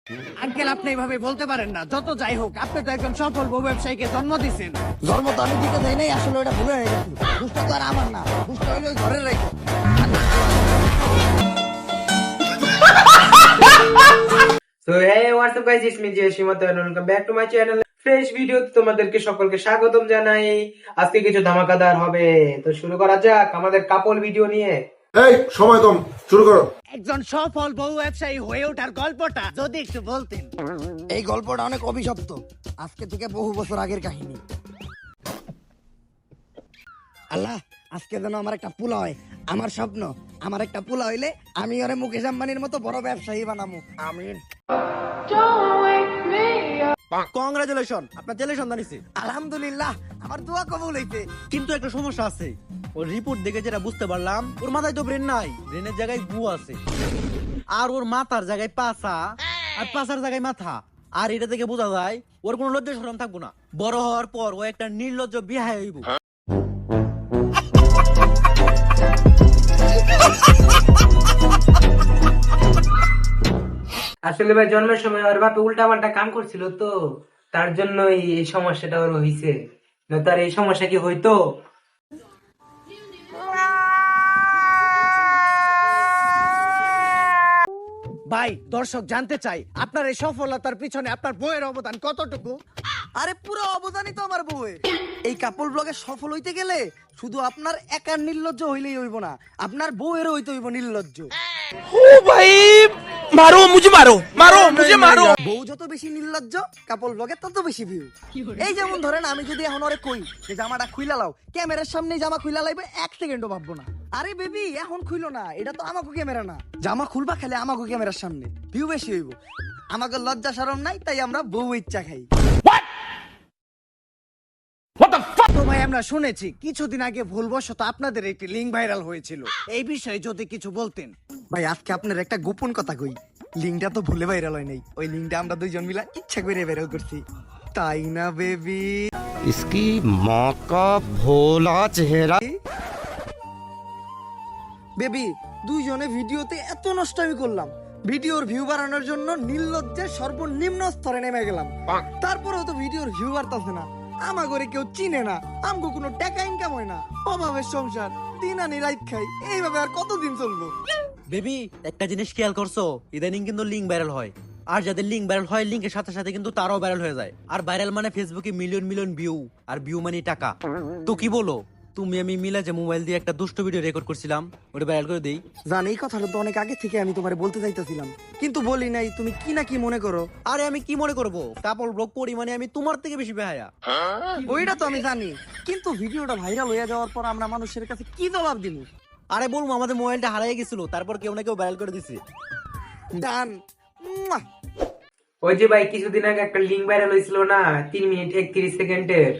Uncle আপনি এইভাবে বলতে পারেন না, যত যাই হোক আপনি তো একজন সফল বউ ব্যবসায়ীকে জন্ম দিচ্ছেন। জন্ম তো আমি দিতে যাই নাই, আসলে ওটা ভুলে হয়ে গেছে। দুষ্ট তো আর আমার না, দুষ্ট হইলে ওই ঘরের রেখে। So hey, what's up guys, it's me Jay Shimata and welcome back to my channel. Fresh video তোমাদেরকে সকলকে স্বাগতম জানাই। আজকে কিছু ধামাকাদার হবে, তো শুরু করা যাক আমাদের কাপল ভিডিও নিয়ে। এই সময় কম, শুরু করো। একজন সফল বউ ব্যবসায়ী হয়ে ওঠার গল্পটা যদি একটু বলতেন। এই গল্পটা অনেক অভিশপ্ত, আজকে থেকে বহু বছর আগের কাহিনী। আল্লাহ, আজকে যেন আমার একটা পোলা হয়। আমার স্বপ্ন, আমার একটা পোলা হইলে আমি ওরে মুকেশ আম্বানির মতো বড় ব্যবসায়ী বানামু। আমিন। কংগ্রাচুলেশন, আপনার জেলে সন্ধান হইছে। আলহামদুলিল্লাহ, আমার দোয়া কবুল হইছে। কিন্তু একটা সমস্যা আছে, ওর রিপোর্ট দেখে যেটা বুঝতে পারলাম, ওর মাথায় তো ব্রেন নাই, ব্রেনের জায়গায় গু আছে। আর ওর মাথার জায়গায় পাছা, আর পাছার জায়গায় মাথা। আর এটা থেকে বোঝা যায় ওর কোনো লজ্জা শরম থাকবো না। বড় হওয়ার পর ও একটা নির্লজ্জ বিহায় হইব। আসলে ভাই জন্মের সময় ওর বাপে উল্টা পাল্টা কাম করছিল, তো তার জন্যই এই সমস্যাটা ওর হইছে। না তার এই সমস্যা কি হইতো? ভাই, দর্শক জানতে চাই আপনার এই সফলতার পিছনে আপনার বউয়ের অবদান কতটুকু? আরে পুরো অবদানই তো আমার বউয়ের। এই কাপল ব্লগে সফল হইতে গেলে শুধু আপনার একার নির্লজ্জ হইলেই হইব না, আপনার বউয়েরও হইতে হইব নির্লজ্জ। বউ যত বেশি নির্লজ্জ, কাপল ব্লগে তত বেশি ভিউ। এই যেমন ধরেন, আমি যদি এখন ওরে কই যে জামাটা খুইলা লাও, ক্যামেরার সামনে জামা খুইলা লাইবে, এক সেকেন্ডও ভাববো না। আরে বেবি এখন খুইলো না, এটা তো আমাকে ক্যামেরা না, জামা খুলবা খেলে আমাকে ক্যামেরার সামনে, ভিউ বেশি হইব। আমাকে লজ্জা শরম নাই, তাই আমরা বউ ইচ্ছা খাই। তো ভাই, আমরা শুনেছি কিছুদিন আগে ভুলবশত আপনাদের একটি লিঙ্ক ভাইরাল হয়েছিল, এই বিষয়ে যদি কিছু বলতেন। ভাই আজকে আপনার একটা গোপন কথা কই, লিঙ্কটা তো ভুলে ভাইরাল হয় নাই, ওই লিঙ্কটা আমরা দুইজন মিলা ইচ্ছা করে ভাইরাল করছি, তাই না বেবি? इसकी माँ का भोला चेहरा। বেবি দুইজনে ভিডিওতে এত নষ্ট আমি করলাম, ভিডিওর ভিউ বাড়ানোর জন্য নির্লজ্জের সর্বনিম্ন স্তরে নেমে গেলাম। তারপরেও তো ভিডিওর ভিউ বাড়তাছে না, আমার ঘরে কেউ চিনে না, আমগো কোনো টাকা ইনকাম হয় না, অভাবের সংসার, দিন আনি রাত খাই, এইভাবে আর কতদিন চলবো? বেবি একটা জিনিস খেয়াল করছো, ইদানিং কিন্তু লিঙ্ক ভাইরাল হয়। আর যাদের লিঙ্ক ভাইরাল হয়, লিঙ্কের সাথে সাথে কিন্তু তারাও ভাইরাল হয়ে যায়। আর ভাইরাল মানে ফেসবুকে মিলিয়ন মিলিয়ন ভিউ, আর ভিউ মানে টাকা। তো কি বলো তুমি আমি মিলা যে মোবাইল দিয়ে একটা দুষ্ট ভিডিও রেকর্ড করছিলাম, ওটা ভাইরাল করে দেই? জান, এই কথাটা তো অনেক আগে থেকে আমি তোমারে বলতে চাইতেছিলাম, কিন্তু বলি নাই। তুমি কি না কি মনে করো? আরে আমি কি মনে করবো, কাপল ব্লগ করি মানে আমি তোমার থেকে বেশি বেহায়া। ওইটা তো আমি জানি, কিন্তু ভিডিওটা ভাইরাল হয়ে যাওয়ার পর আমরা মানুষের কাছে কি জবাব দিব? আরে বলবো আমাদের মোবাইলটা হারিয়ে গেছিল, তারপর কেউ না কেউ ভাইরাল করে দিছে। ডান। ওই যে ভাই কিছুদিন আগে একটা লিঙ্ক ভাইরাল হয়েছিল না, 3 মিনিট 31 সেকেন্ডের,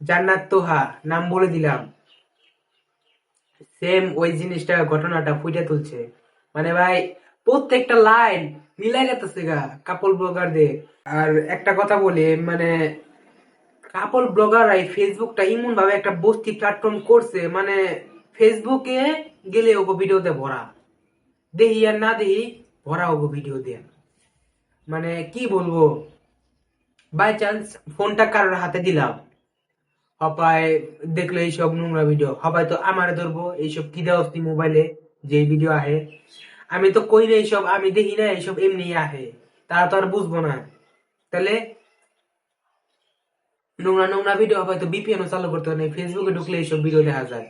জান্নাত তোহা নাম বলে দিলাম, সেম ওই জিনিসটা ঘটনাটা ফুটে তুলছে। মানে ভাই প্রত্যেকটা লাইন মিলাই যাচ্ছে গা কাপল ব্লগারদের। আর একটা কথা বলি, মানে কাপল ব্লগাররা ফেসবুকটা এমন ভাবে একটা বস্তি প্ল্যাটফর্ম করছে, মানে ফেসবুকে গেলে ওগো ভিডিওতে ভরা, দেখি আর না দেখি ভরা ওগো ভিডিও দিয়ে। মানে কি বলবো, বাই চান্স ফোনটা কারোর হাতে দিলাম, হপায় দেখলো এইসব নোংরা ভিডিও, হপায় তো আমার ধরবো এইসব কি দেওয়া মোবাইলে যে ভিডিও আহে। আমি তো কই না এইসব, আমি দেখি না এইসব, এমনি আহে, তারা তো আর বুঝবো না। তাহলে নোংরা নোংরা ভিডিও হয়তো বিপিএন চালু করতে হয় না, ফেসবুকে ঢুকলে এইসব ভিডিও দেখা যায়।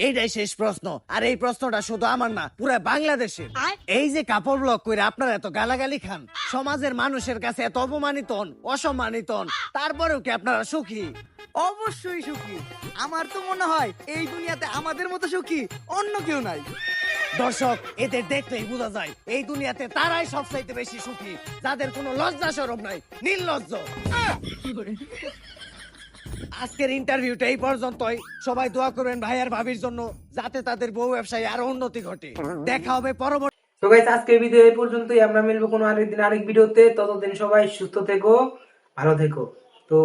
এইটাই শেষ প্রশ্ন, আর এই প্রশ্নটা শুধু আমার না, পুরো বাংলাদেশের। এই যে কাপড় ব্লগ করে আপনারা এত গালাগালি খান, সমাজের মানুষের কাছে এত অপমানিত হন, অসম্মানিত হন, তারপরেও কি আপনারা সুখী? অবশ্যই সুখী। আমার তো মনে হয় এই দুনিয়াতে আমাদের মতো সুখী অন্য কেউ নাই। দর্শক, এদের দেখলেই বোঝা যায় এই দুনিয়াতে তারাই সবচাইতে বেশি সুখী, যাদের কোনো লজ্জা শরম নাই, নির্লজ্জ। আজকের ইন্টারভিউটা এই পর্যন্তই। সবাই দোয়া করবেন ভাই আর ভাবির জন্য, যাতে তাদের বউ ব্যবসায় আরো উন্নতি ঘটে। দেখা হবে পরবর্তী। তো গাইস, আজকের ভিডিও এই পর্যন্তই। আমরা মিলবো কোনো আরেকদিন আরেক ভিডিওতে। ততদিন সবাই সুস্থ থেকো, ভালো থেকো। তো